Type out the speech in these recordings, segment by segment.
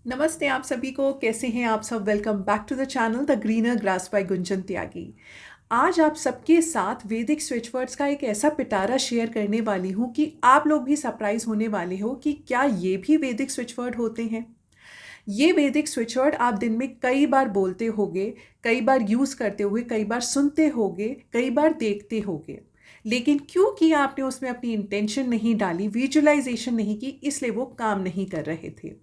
नमस्ते आप सभी को। कैसे हैं आप सब? Welcome back to the channel the greener grass by Gunjan Tyagi. आज आप सबके साथ वैदिक स्विच वर्ड्स का एक ऐसा पिटारा शेयर करने वाली हूँ कि आप लोग भी सरप्राइज होने वाले हो कि क्या ये भी वैदिक स्विच वर्ड होते हैं। ये वैदिक स्विच वर्ड आप दिन में कई बार बोलते होगे, कई बार यूज़ करते होगे, कई बार सुनते होगे, कई बार देखते होगे, लेकिन क्योंकि आपने उसमें अपनी इंटेंशन नहीं डाली, विजुअलाइजेशन नहीं की, इसलिए वो काम नहीं कर रहे थे।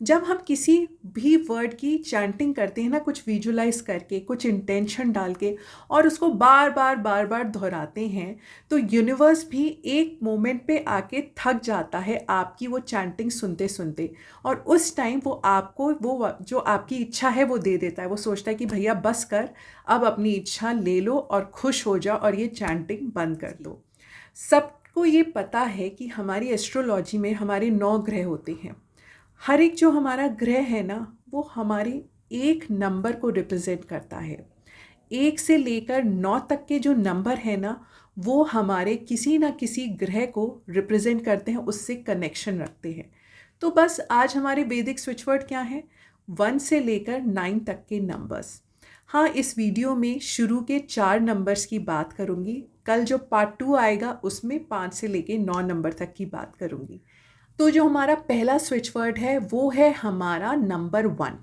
जब हम किसी भी वर्ड की चैंटिंग करते हैं ना, कुछ विजुलाइज करके, कुछ इंटेंशन डाल के और उसको बार बार बार बार दोहराते हैं, तो यूनिवर्स भी एक मोमेंट पे आके थक जाता है आपकी वो चैंटिंग सुनते सुनते। और उस टाइम वो आपको वो जो आपकी इच्छा है वो दे देता है। वो सोचता है कि भैया बस कर, अब अपनी इच्छा ले लो और खुश हो जाओ और ये चैंटिंग बंद कर दो। सबको ये पता है कि हमारी एस्ट्रोलॉजी में हमारे 9 ग्रह होते हैं। हर एक जो हमारा ग्रह है ना, वो हमारे एक नंबर को रिप्रेजेंट करता है। 1 से लेकर 9 तक के जो नंबर है ना, वो हमारे किसी ना किसी ग्रह को रिप्रेजेंट करते हैं, उससे कनेक्शन रखते हैं। तो बस आज हमारे वैदिक स्विच वर्ड क्या है? 1 से लेकर 9 तक के नंबर्स। हाँ, इस वीडियो में शुरू के 4 नंबर्स की बात करूँगी। कल जो पार्ट 2 आएगा उसमें 5 से लेकर 9 नंबर तक की बात करूँगी। तो जो हमारा पहला स्विच वर्ड है वो है हमारा नंबर 1।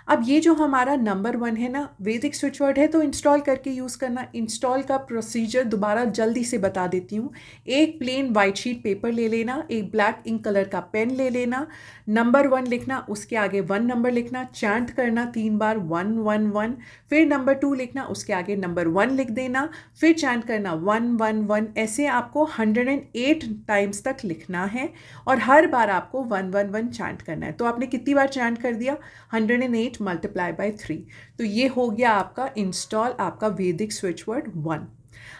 अब ये जो हमारा नंबर 1 है ना, वैदिक स्विच वर्ड है, तो इंस्टॉल करके यूज़ करना। इंस्टॉल का प्रोसीजर दोबारा जल्दी से बता देती हूँ। एक प्लेन वाइट शीट पेपर ले लेना, एक ब्लैक इंक कलर का पेन ले लेना, नंबर 1 लिखना, उसके आगे 1 नंबर लिखना, चैंट करना 3 बार 1 1 1, फिर नंबर 2 लिखना, उसके आगे नंबर 1 लिख देना, फिर चैंट करना 1 1 1। ऐसे आपको 108 टाइम्स तक लिखना है और हर बार आपको 1 1 1 चैंट करना है। तो आपने कितनी बार चैंट कर दिया? 108 मल्टीप्लाई बाय 3। तो ये हो गया आपका इंस्टॉल, आपका वैदिक स्विच वर्ड 1।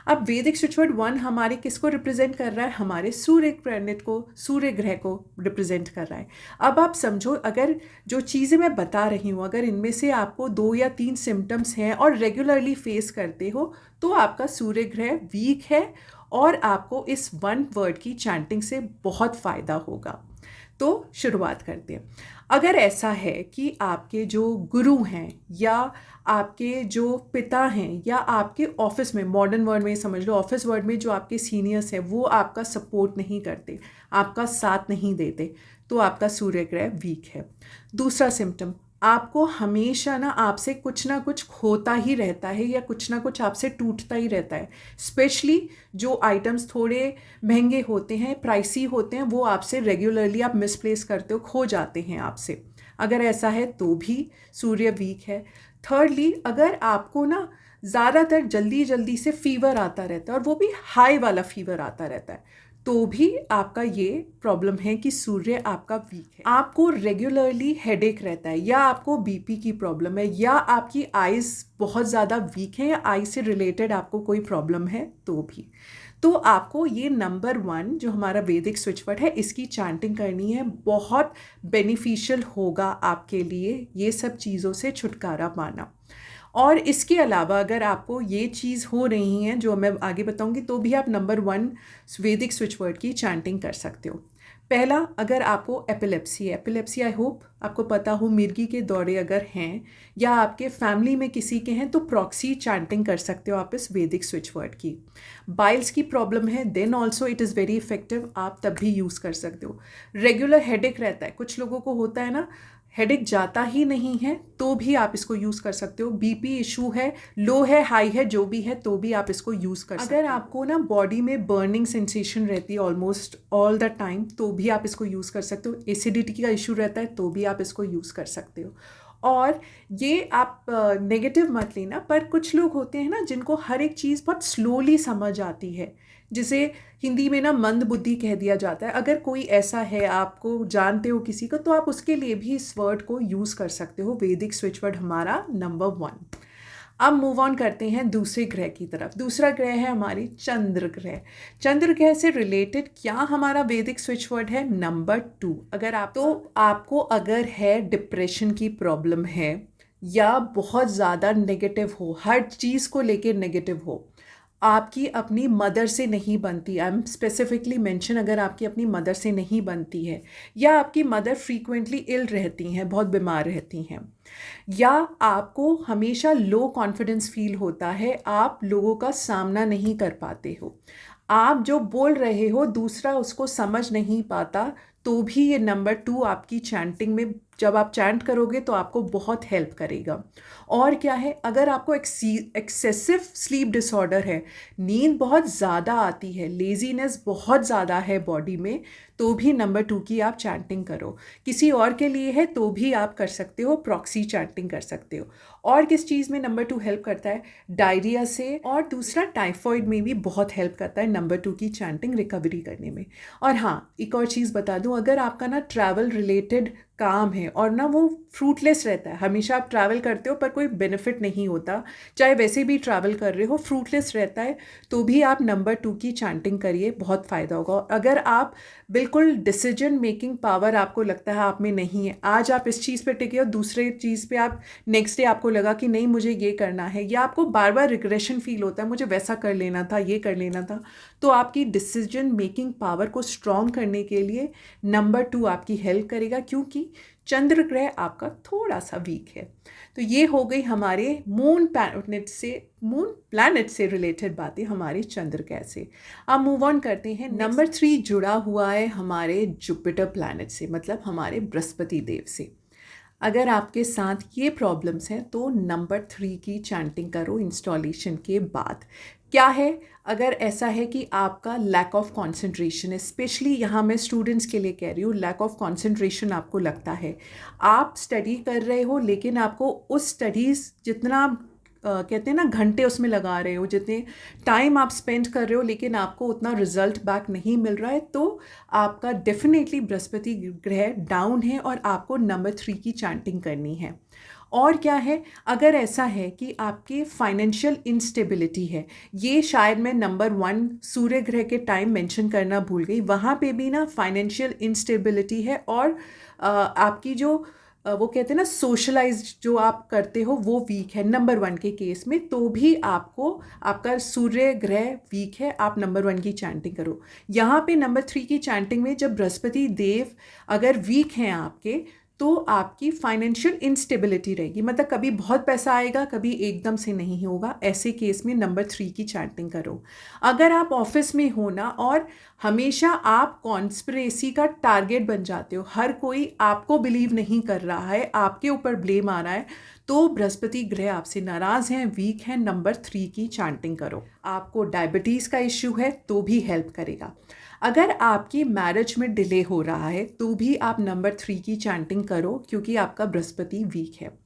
अब वैदिक स्विच वर्ड 1 हमारे किसको रिप्रेजेंट कर रहा है? हमारे सूर्य प्लैनेट को, सूर्य ग्रह को रिप्रेजेंट कर रहा है। अब आप समझो, अगर जो चीज़ें मैं बता रही हूँ, अगर इनमें से आपको 2 या 3 सिम्टम्स हैं और रेगुलरली फेस करते हो, तो आपका सूर्य ग्रह वीक है और आपको इस 1 वर्ड की चैंटिंग से बहुत फ़ायदा होगा। तो शुरुआत करते हैं। अगर ऐसा है कि आपके जो गुरु हैं या आपके जो पिता हैं या आपके ऑफिस में, मॉडर्न वर्ड में समझ लो, ऑफिस वर्ड में जो आपके सीनियर्स हैं वो आपका सपोर्ट नहीं करते, आपका साथ नहीं देते, तो आपका सूर्य ग्रह वीक है। दूसरा सिम्टम, आपको हमेशा ना आपसे कुछ ना कुछ खोता ही रहता है या कुछ ना कुछ आपसे टूटता ही रहता है। स्पेशली जो आइटम्स थोड़े महंगे होते हैं, प्राइसी होते हैं, वो आपसे रेगुलरली आप मिसप्लेस करते हो, खो जाते हैं आपसे। अगर ऐसा है तो भी सूर्य वीक है। थर्डली, अगर आपको ना ज़्यादातर जल्दी जल्दी से फीवर आता रहता है और वो भी हाई वाला फीवर आता रहता है, तो भी आपका ये प्रॉब्लम है कि सूर्य आपका वीक है। आपको रेगुलरली हेडेक रहता है या आपको बीपी की प्रॉब्लम है या आपकी आइज़ बहुत ज़्यादा वीक है या आई से रिलेटेड आपको कोई प्रॉब्लम है, तो भी, तो आपको ये नंबर 1 जो हमारा वैदिक स्विच वर्ड है, इसकी चैंटिंग करनी है। बहुत बेनिफिशियल होगा आपके लिए ये सब चीज़ों से छुटकारा पाना। और इसके अलावा अगर आपको ये चीज़ हो रही हैं जो मैं आगे बताऊंगी, तो भी आप नंबर 1 वैदिक स्विच वर्ड की चैंटिंग कर सकते हो। पहला, अगर आपको एपिलेप्सी है, एपिलेप्सी आई होप आपको पता हो, मिर्गी के दौरे अगर हैं या आपके फैमिली में किसी के हैं, तो प्रॉक्सी चैंटिंग कर सकते हो आप इस वैदिक स्विच वर्ड की। बाइल्स की प्रॉब्लम है, then also it is very effective, आप तब भी यूज़ कर सकते हो। रेगुलर हेडेक रहता है, कुछ लोगों को होता है ना, हेडेक जाता ही नहीं है, तो भी आप इसको यूज़ कर सकते हो। बीपी इशू है, लो है, हाई है, जो भी है, तो भी आप इसको यूज़ कर सकते हो। अगर आपको ना बॉडी में बर्निंग सेंसेशन रहती है ऑलमोस्ट ऑल द टाइम, तो भी आप इसको यूज़ कर सकते हो। एसिडिटी का इशू रहता है, तो भी आप इसको यूज़ कर सकते हो। और ये आप नेगेटिव मत लेना, पर कुछ लोग होते हैं ना जिनको हर एक चीज़ बहुत स्लोली समझ आती है, जिसे हिंदी में ना मंद बुद्धि कह दिया जाता है। अगर कोई ऐसा है, आपको जानते हो किसी को, तो आप उसके लिए भी इस वर्ड को यूज़ कर सकते हो। वैदिक स्विच वर्ड हमारा नंबर 1। अब मूव ऑन करते हैं दूसरे ग्रह की तरफ। दूसरा ग्रह है हमारी चंद्र ग्रह। चंद्र ग्रह से रिलेटेड क्या हमारा वैदिक स्विच वर्ड है? नंबर 2। अगर आप, तो आपको अगर है डिप्रेशन की प्रॉब्लम है या बहुत ज़्यादा नेगेटिव हो, हर चीज़ को लेके नेगेटिव हो, आपकी अपनी मदर से नहीं बनती, आई एम स्पेसिफिकली मेंशन, अगर आपकी अपनी मदर से नहीं बनती है, या आपकी मदर फ्रीक्वेंटली इल रहती हैं, बहुत बीमार रहती हैं, या आपको हमेशा लो कॉन्फिडेंस फील होता है, आप लोगों का सामना नहीं कर पाते हो, आप जो बोल रहे हो दूसरा उसको समझ नहीं पाता, तो भी ये नंबर 2 आपकी चैंटिंग में, जब आप चैंट करोगे तो आपको बहुत हेल्प करेगा। और क्या है, अगर आपको एक्सेसिव स्लीप डिसऑर्डर है, नींद बहुत ज़्यादा आती है, लेजीनेस बहुत ज़्यादा है बॉडी में, तो भी नंबर 2 की आप चैंटिंग करो। किसी और के लिए है तो भी आप कर सकते हो, प्रॉक्सी चैंटिंग कर सकते हो। और किस चीज़ में नंबर 2 हेल्प करता है? डायरिया से, और दूसरा टाइफॉइड में भी बहुत हेल्प करता है नंबर 2 की चैंटिंग रिकवरी करने में। और हाँ, एक और चीज़ बता दूँ, अगर आपका ना ट्रैवल रिलेटेड काम है और ना वो फ्रूटलेस रहता है, हमेशा आप ट्रैवल करते हो पर कोई बेनिफिट नहीं होता, चाहे वैसे भी ट्रैवल कर रहे हो, फ्रूटलेस रहता है, तो भी आप नंबर 2 की चैंटिंग करिए, बहुत फ़ायदा होगा। अगर आप बिल्कुल डिसीजन मेकिंग पावर आपको लगता है आप में नहीं है, आज आप इस चीज़ पे टिके हो, दूसरे चीज़ पे आप नेक्स्ट डे आपको लगा कि नहीं मुझे ये करना है, या आपको बार बार रिग्रेशन फील होता है मुझे वैसा कर लेना था, ये कर लेना था, तो आपकी डिसीजन मेकिंग पावर को स्ट्रॉन्ग करने के लिए नंबर 2 आपकी हेल्प करेगा, क्योंकि चंद्र ग्रह आपका थोड़ा सा वीक है। तो ये हो गई हमारे मून प्लैनेट से रिलेटेड बातें हमारे चंद्र ग्रह से। अब मूव ऑन करते हैं। नंबर 3 जुड़ा हुआ है हमारे जुपिटर प्लैनेट से, मतलब हमारे बृहस्पति देव से। अगर आपके साथ ये प्रॉब्लम्स हैं तो नंबर 3 की चैंटिंग करो इंस्टॉलेशन के बाद। क्या है, अगर ऐसा है कि आपका लैक ऑफ कंसंट्रेशन है, स्पेशली यहाँ मैं स्टूडेंट्स के लिए कह रही हूँ, लैक ऑफ कंसंट्रेशन आपको लगता है, आप स्टडी कर रहे हो लेकिन आपको उस स्टडीज़ जितना कहते हैं ना घंटे उसमें लगा रहे हो, जितने टाइम आप स्पेंड कर रहे हो, लेकिन आपको उतना रिजल्ट बैक नहीं मिल रहा है, तो आपका डेफिनेटली बृहस्पति ग्रह डाउन है और आपको नंबर 3 की चैंटिंग करनी है। और क्या है, अगर ऐसा है कि आपकी फाइनेंशियल इंस्टेबिलिटी है, ये शायद मैं नंबर 1 सूर्य ग्रह के टाइम मेंशन करना भूल गई, वहाँ पे भी ना फाइनेंशियल इंस्टेबिलिटी है, और आपकी जो वो कहते हैं ना सोशलाइज जो आप करते हो वो वीक है नंबर 1 के केस में, तो भी आपको, आपका सूर्य ग्रह वीक है, आप नंबर 1 की चैंटिंग करो। यहाँ पे नंबर 3 की चैंटिंग में जब बृहस्पति देव अगर वीक हैं आपके, तो आपकी फाइनेंशियल इंस्टेबिलिटी रहेगी, मतलब कभी बहुत पैसा आएगा, कभी एकदम से नहीं होगा, ऐसे केस में नंबर 3 की चैंटिंग करो। अगर आप ऑफिस में हो ना और हमेशा आप कॉन्स्पिरेसी का टारगेट बन जाते हो, हर कोई आपको बिलीव नहीं कर रहा है, आपके ऊपर ब्लेम आ रहा है, तो बृहस्पति ग्रह आपसे नाराज़ हैं, वीक हैं, नंबर 3 की चैंटिंग करो। आपको डायबिटीज़ का इश्यू है तो भी हेल्प करेगा। अगर आपकी मैरिज में डिले हो रहा है तो भी आप नंबर 3 की चैंटिंग करो, क्योंकि आपका बृहस्पति वीक है।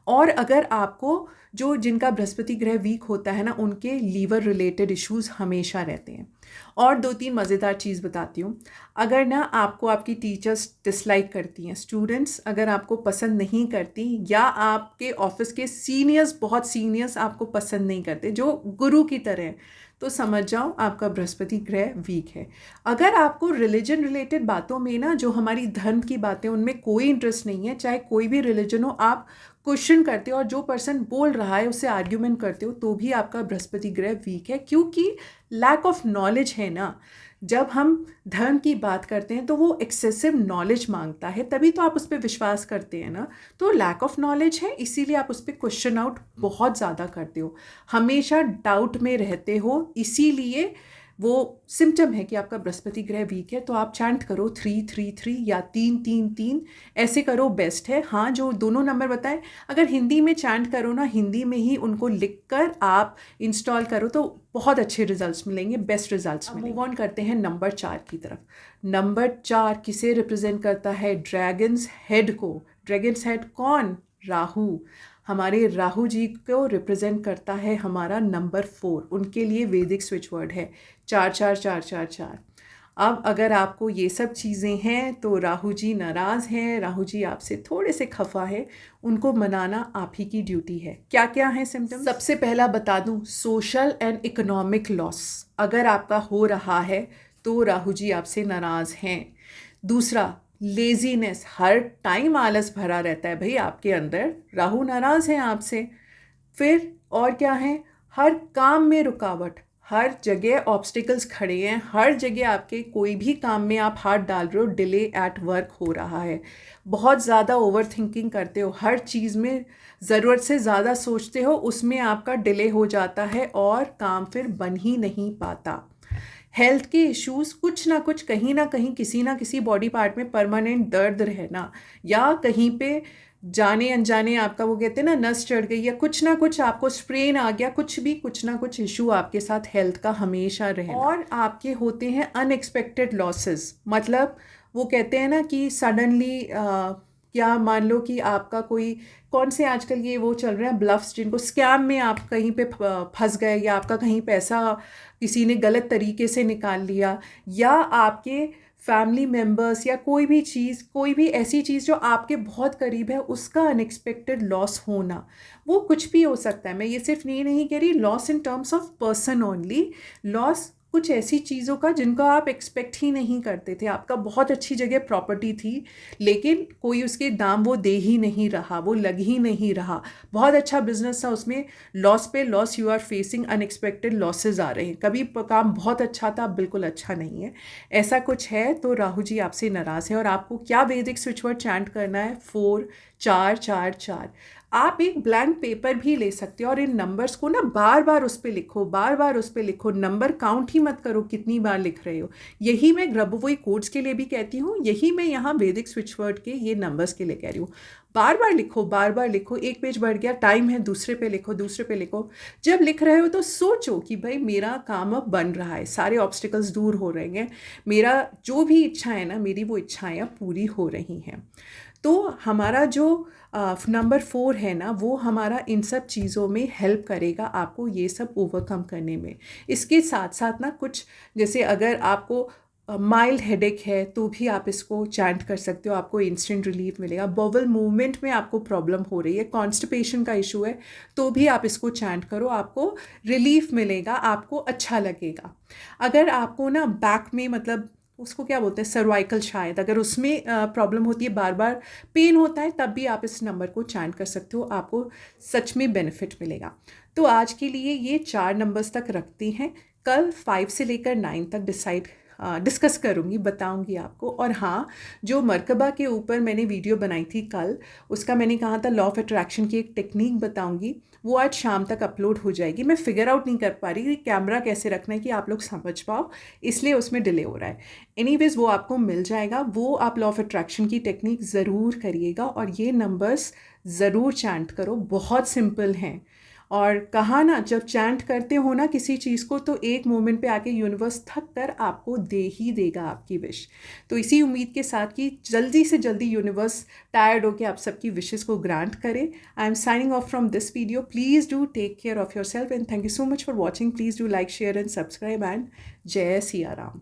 और अगर आपको, जो जिनका बृहस्पति ग्रह वीक होता है ना, उनके लीवर रिलेटेड इश्यूज़ हमेशा रहते हैं। और 2-3 मज़ेदार चीज़ बताती हूँ। अगर ना आपको आपकी टीचर्स डिसलाइक करती हैं, स्टूडेंट्स अगर आपको पसंद नहीं करती, या आपके ऑफिस के सीनियर्स, बहुत सीनियर्स आपको पसंद नहीं करते जो गुरु की तरह हैं, तो समझ जाओ आपका बृहस्पति ग्रह वीक है। अगर आपको रिलीजन रिलेटेड बातों में ना, जो हमारी धर्म की बातें, उनमें कोई इंटरेस्ट नहीं है, चाहे कोई भी रिलीजन हो, आप क्वेश्चन करते हो और जो पर्सन बोल रहा है उससे आर्ग्यूमेंट करते हो, तो भी आपका बृहस्पति ग्रह वीक है, क्योंकि लैक ऑफ नॉलेज है ना। जब हम धर्म की बात करते हैं तो वो एक्सेसिव नॉलेज मांगता है, तभी तो आप उस पर विश्वास करते हैं ना। तो लैक ऑफ नॉलेज है, इसीलिए आप उस पर क्वेश्चन आउट बहुत ज़्यादा करते हो, हमेशा डाउट में रहते हो, इसीलिए वो सिम्टम है कि आपका बृहस्पति ग्रह वीक है। तो आप चैंट करो 333 या 333, ऐसे करो, बेस्ट है। हाँ, जो दोनों नंबर बताए, अगर हिंदी में चैंट करो ना, हिंदी में ही उनको लिखकर आप इंस्टॉल करो तो बहुत अच्छे रिजल्ट्स मिलेंगे, बेस्ट रिजल्ट्स मिलेंगे। मूव ऑन करते हैं नंबर 4 की तरफ। नंबर 4 किसे रिप्रेजेंट करता है? ड्रैगन्स हेड को। ड्रैगन्स हेड कौन? राहु। हमारे राहु जी को रिप्रेजेंट करता है हमारा नंबर 4, उनके लिए वैदिक स्विच वर्ड है 44444। अब अगर आपको ये सब चीज़ें हैं तो राहु जी नाराज़ हैं, राहु जी आपसे थोड़े से खफा है, उनको मनाना आप ही की ड्यूटी है। क्या क्या है सिम्टम्स? सबसे पहला बता दूं, सोशल एंड इकोनॉमिक लॉस अगर आपका हो रहा है तो राहु जी आपसे नाराज़ हैं। दूसरा, लेजीनेस, हर टाइम आलस भरा रहता है भाई आपके अंदर, राहु नाराज़ हैं आपसे। फिर और क्या है? हर काम में रुकावट, हर जगह ऑब्स्टिकल्स खड़े हैं, हर जगह आपके कोई भी काम में आप हाथ डाल रहे हो डिले एट वर्क हो रहा है, बहुत ज़्यादा ओवर थिंकिंग करते हो, हर चीज़ में ज़रूरत से ज़्यादा सोचते हो, उसमें आपका डिले हो जाता है और काम फिर बन ही नहीं पाता। हेल्थ के इश्यूज़ कुछ ना कहीं किसी ना किसी बॉडी पार्ट में परमानेंट दर्द रहना, या कहीं पे जाने अनजाने आपका वो कहते हैं ना नस चढ़ गई, या कुछ ना कुछ आपको स्प्रेन आ गया, कुछ भी कुछ ना कुछ इशू आपके साथ हेल्थ का हमेशा रहना। और आपके होते हैं अनएक्सपेक्टेड लॉसेस, मतलब वो कहते हैं ना कि सडनली या मान लो कि आपका कोई कौन से आजकल ये वो चल रहे हैं ब्लफ्स, जिनको स्कैम में आप कहीं पे फंस गए, या आपका कहीं पैसा किसी ने गलत तरीके से निकाल लिया, या आपके फैमिली मेम्बर्स या कोई भी चीज़, कोई भी ऐसी चीज़ जो आपके बहुत करीब है, उसका अनएक्सपेक्टेड लॉस होना, वो कुछ भी हो सकता है। मैं ये सिर्फ ये नहीं कह रही loss in terms of person only, loss कुछ ऐसी चीज़ों का जिनको आप एक्सपेक्ट ही नहीं करते थे। आपका बहुत अच्छी जगह प्रॉपर्टी थी, लेकिन कोई उसके दाम वो दे ही नहीं रहा, वो लग ही नहीं रहा, बहुत अच्छा बिजनेस था, उसमें लॉस पे loss, you are facing unexpected losses आ रहे हैं। कभी काम बहुत अच्छा था, अब बिल्कुल अच्छा नहीं है, ऐसा कुछ है तो राहु जी आपसे नाराज़ है। और आपको क्या वैदिक स्विच वर्ड चैंट करना है, 4 4 4 4। आप एक ब्लैंक पेपर भी ले सकते हो और इन नंबर्स को ना बार बार उस पर लिखो, बार बार उस पर लिखो, नंबर काउंट ही मत करो कितनी बार लिख रहे हो। यही मैं ग्रबोवोई कोड्स के लिए भी कहती हूँ, यही मैं यहाँ वैदिक स्विच वर्ड के ये नंबर्स के लिए कह रही हूँ। बार बार लिखो, बार बार लिखो, एक पेज बढ़ गया, टाइम है, दूसरे पे लिखो, दूसरे पे लिखो। जब लिख रहे हो तो सोचो कि भाई मेरा काम अब बन रहा है, सारे ऑब्स्टिकल्स दूर हो रहे हैं, मेरा जो भी इच्छा है ना, मेरी वो इच्छाएं अब पूरी हो रही हैं। तो हमारा जो नंबर 4 है ना, वो हमारा इन सब चीज़ों में हेल्प करेगा आपको ये सब ओवरकम करने में। इसके साथ साथ ना कुछ, जैसे अगर आपको माइल्ड हेडेक है तो भी आप इसको चैंट कर सकते हो, आपको इंस्टेंट रिलीफ मिलेगा। बॉवल मूवमेंट में आपको प्रॉब्लम हो रही है, कॉन्स्टिपेशन का इशू है, तो भी आप इसको चैंट करो, आपको रिलीफ मिलेगा, आपको अच्छा लगेगा। अगर आपको ना बैक में, मतलब उसको क्या बोलते हैं, सर्वाइकल शायद, अगर उसमें प्रॉब्लम होती है, बार बार पेन होता है, तब भी आप इस नंबर को चैंट कर सकते हो, आपको सच में बेनिफिट मिलेगा। तो आज के लिए ये 4 नंबर्स तक रखती हैं, कल 5 से लेकर 9 तक डिस्कस करूँगी, बताऊँगी आपको। और हाँ, जो मरकबा के ऊपर मैंने वीडियो बनाई थी कल, उसका मैंने कहा था लॉ ऑफ अट्रैक्शन की एक टेक्निक बताऊँगी, वो आज शाम तक अपलोड हो जाएगी। मैं फिगर आउट नहीं कर पा रही कि कैमरा कैसे रखना है कि आप लोग समझ पाओ, इसलिए उसमें डिले हो रहा है। एनीवेज वो आपको मिल जाएगा, वो आप लॉ ऑफ अट्रैक्शन की टेक्निक ज़रूर करिएगा और ये नंबर्स ज़रूर चैंट करो, बहुत सिंपल हैं। और कहा ना, जब चैंट करते हो ना किसी चीज़ को, तो एक मोमेंट पे आके यूनिवर्स थक कर आपको दे ही देगा आपकी विश। तो इसी उम्मीद के साथ कि जल्दी से जल्दी यूनिवर्स टायर्ड हो के आप सबकी विशेस को ग्रांट करे। I am signing off from this video. Please do take care of yourself and thank you so much for watching. Please do like, share and subscribe एंड जय सिया राम।